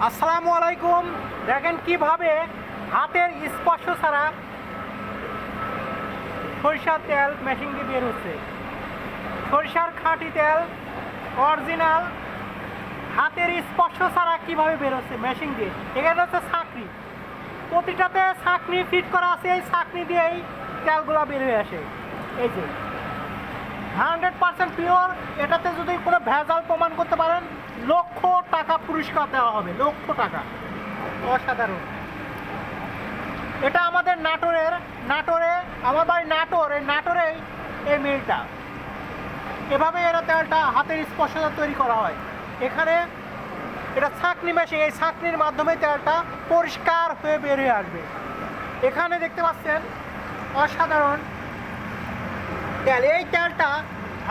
আসসালামু আলাইকুম। দেখেন কিভাবে হাতের স্পর্শ ছাড়া সরিষার তেল মেশিন দিয়ে বের হচ্ছে। সরিষার খাঁটি তেল অরিজিনাল হাতের স্পর্শ ছাড়া কিভাবে বের হচ্ছে মেশিন দিয়ে। এখানে হচ্ছে ছাঁকনি, প্রতিটাতে ছাঁকনি ফিট করা আছে। এই ছাঁকনি দিয়েই তেলগুলো বের হয়ে আসে। এই যে 100% পিওর। এটাতে যদি কোনো ভেজাল প্রমাণ করতে পারেন, লক্ষ টাকা পুরস্কার দেওয়া হবে, লক্ষ টাকা। অসাধারণ। এটা আমাদের নাটোরে আমার বাড়ি নাটোর, এই নাটোরেই এই মিলটা। এভাবে এরা তেলটা হাতের স্পর্শতা তৈরি করা হয়। এখানে এটা ছাঁকনি মেশিন, এই ছাঁকনির মাধ্যমে তেলটা পরিষ্কার হয়ে বের হয়ে আসবে। এখানে দেখতে পাচ্ছেন অসাধারণ তেল। এই তেলটা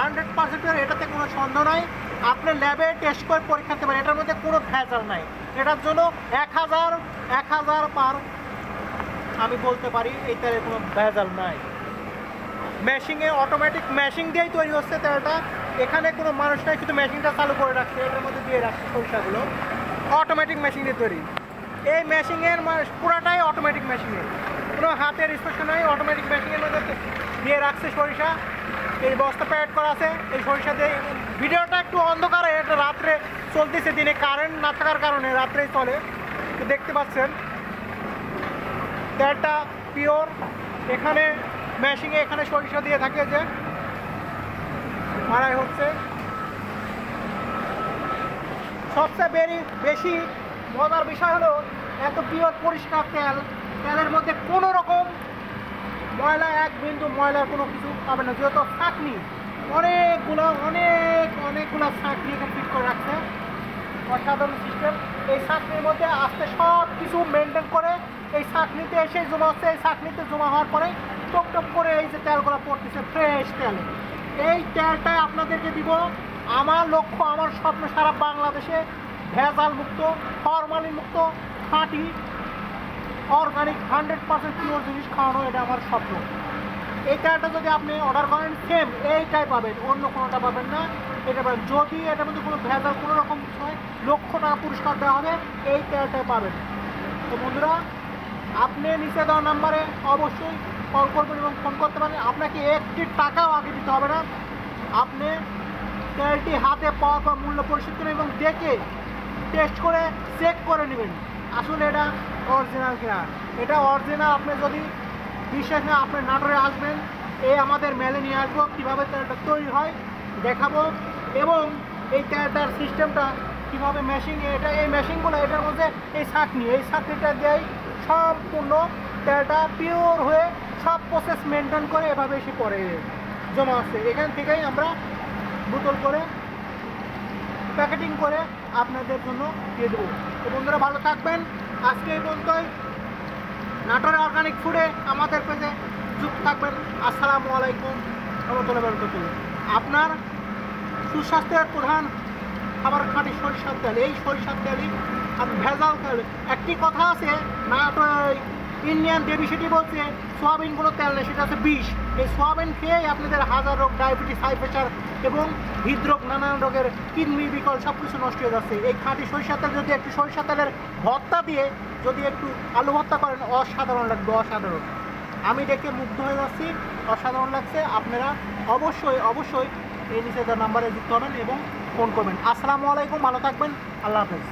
100% পিওর, এটাতে কোনো সন্দেহ নাই। আপনি ল্যাবে টেস্ট করে পরীক্ষা করতে পারেন, এটার মধ্যে কোনো ভেজাল নাই। এটার জন্য 1000 পার আমি বলতে পারি এই তেলের কোনো ভেজাল নাই। মেশিনে অটোমেটিক মেশিন দিয়েই তৈরি হচ্ছে তেলটা। এখানে কোনো মানুষ নাই, শুধু মেশিনটা চালু করে রাখছে, এটার মধ্যে দিয়ে রাখছে সরিষাগুলো। অটোমেটিক মেশিন দিয়ে তৈরি। এই মেশিনের পুরাটাই অটোমেটিক মেশিনে, কোনো হাতের স্পর্শ নাই। অটোমেটিক মেশিনের মধ্যে দিয়ে রাখছে সরিষা। এই বস্তা প্যাকেট করা আছে এই সরিষা দিয়ে। ভিডিওটা একটু অন্ধকারে, এটা রাত্রে চলতেছে, দিনে কারেন্ট না থাকার কারণে রাত্রেই চলে। দেখতে পাচ্ছেন তেলটা পিওর। এখানে মেশিনে এখানে সরিষা দিয়ে থাকে, যে মারাই হচ্ছে। সবচেয়ে বেশি মজার বিষয় হলো এত পিওর পরিষ্কার তেলের মধ্যে কোনো রকম ময়লা, এক বিন্দু ময়লার কোনো কিছু পাবে না। যেহেতু ছাঁকনি অনেকগুলো ছাঁকনি এখানে ফিট করে রাখছে। অসাধারণ সিস্টেম। এই ছাঁকনির মধ্যে আস্তে সব কিছু মেনটেন করে এই ছাঁকনিতে এসে জমা হচ্ছে। এই ছাঁকনিতে জমা হওয়ার পরে টপ টপ করে এই যে তেলগুলো পড়তেছে, ফ্রেশ তেল। এই তেলটাই আপনাদেরকে দিব। আমার লক্ষ্য, আমার স্বপ্ন সারা বাংলাদেশে ভেজাল মুক্ত, ফরমালিন মুক্ত, খাঁটি অর্গানিক 100% পিওর জিনিস খাওয়ানো, এটা আমার স্বপ্ন। এই তেলটা যদি আপনি অর্ডার করেন, সেম এইটাই পাবেন, অন্য কোনোটা পাবেন না। এটা পাবেন। যদি এটার মধ্যে কোনো ভেজাল কোনো রকম কিছু হয়, লক্ষ টাকা পুরস্কার দেওয়া হবে, এই তেলটাই পাবেন। তো বন্ধুরা, আপনি নিচে দেওয়া নাম্বারে অবশ্যই কল করবেন এবং ফোন করতে পারেন। আপনাকে একটি টাকাও আগে দিতে হবে না। আপনি তেলটি হাতে পাওয়ার পর মূল্য পরিশোধ করেন এবং দেখে টেস্ট করে চেক করে নেবেন আসলে এটা অরিজিনাল কিনা। এটা অরিজিনাল। আপনি যদি বিশ্বাস না, আপনি নাটোরে আসবেন, এই আমাদের মেলে নিয়ে আসবো, কীভাবে তেলটা তৈরি হয় দেখাবো। এবং এই তেলটার সিস্টেমটা কীভাবে মেশিনে, এই মেশিনগুলো এটার মধ্যে এই ছাঁকনিটা দেয় সম্পূর্ণ তেলটা পিওর হয়ে সব প্রসেস মেনটেন করে এভাবে এসে পরে জমা আসছে। এখান থেকেই আমরা বোতল করে প্যাকেটিং করে আপনাদের জন্য দিয়ে দেবো। তো বন্ধুরা, ভালো থাকবেন। আজকে এই পর্যন্তই। নাটোরের অর্গানিক ফুডে আমাদের পেজে যুক্ত থাকবেন। আসসালামু আলাইকুম রহমতুল্লাহি ওয়া বারাকাতুহু। আপনার সুস্বাস্থ্যের প্রধান খাবার খাঁটি সরিষার তেল। এই সরিষার তেলই ভেজাল তেল। একটি কথা আছে, নাটোর ইন্ডিয়ান দেবী সেটি বলছে সোয়াবিন কোনো তেল নেই, সেটা আছে বিষ। এই সোয়াবিন খেয়েই আপনাদের হাজার রোগ, ডায়াবেটিস, হাই প্রেশার এবং হৃদরোগ, নানান রোগের কিডনি বিকল সব কিছু নষ্ট হয়ে যাচ্ছে। এই খাঁটি সরিষার তেল যদি একটু সরিষা তেলের ভর্তা দিয়ে যদি একটু আলু ভর্তা করেন, অসাধারণ লাগবে, অসাধারণ। আমি দেখে মুগ্ধ হয়ে যাচ্ছি, অসাধারণ লাগছে। আপনারা অবশ্যই এই নিচে নাম্বারে যুক্ত হবেন এবং ফোন করবেন। আসসালামু আলাইকুম, ভালো থাকবেন, আল্লাহ হাফেজ।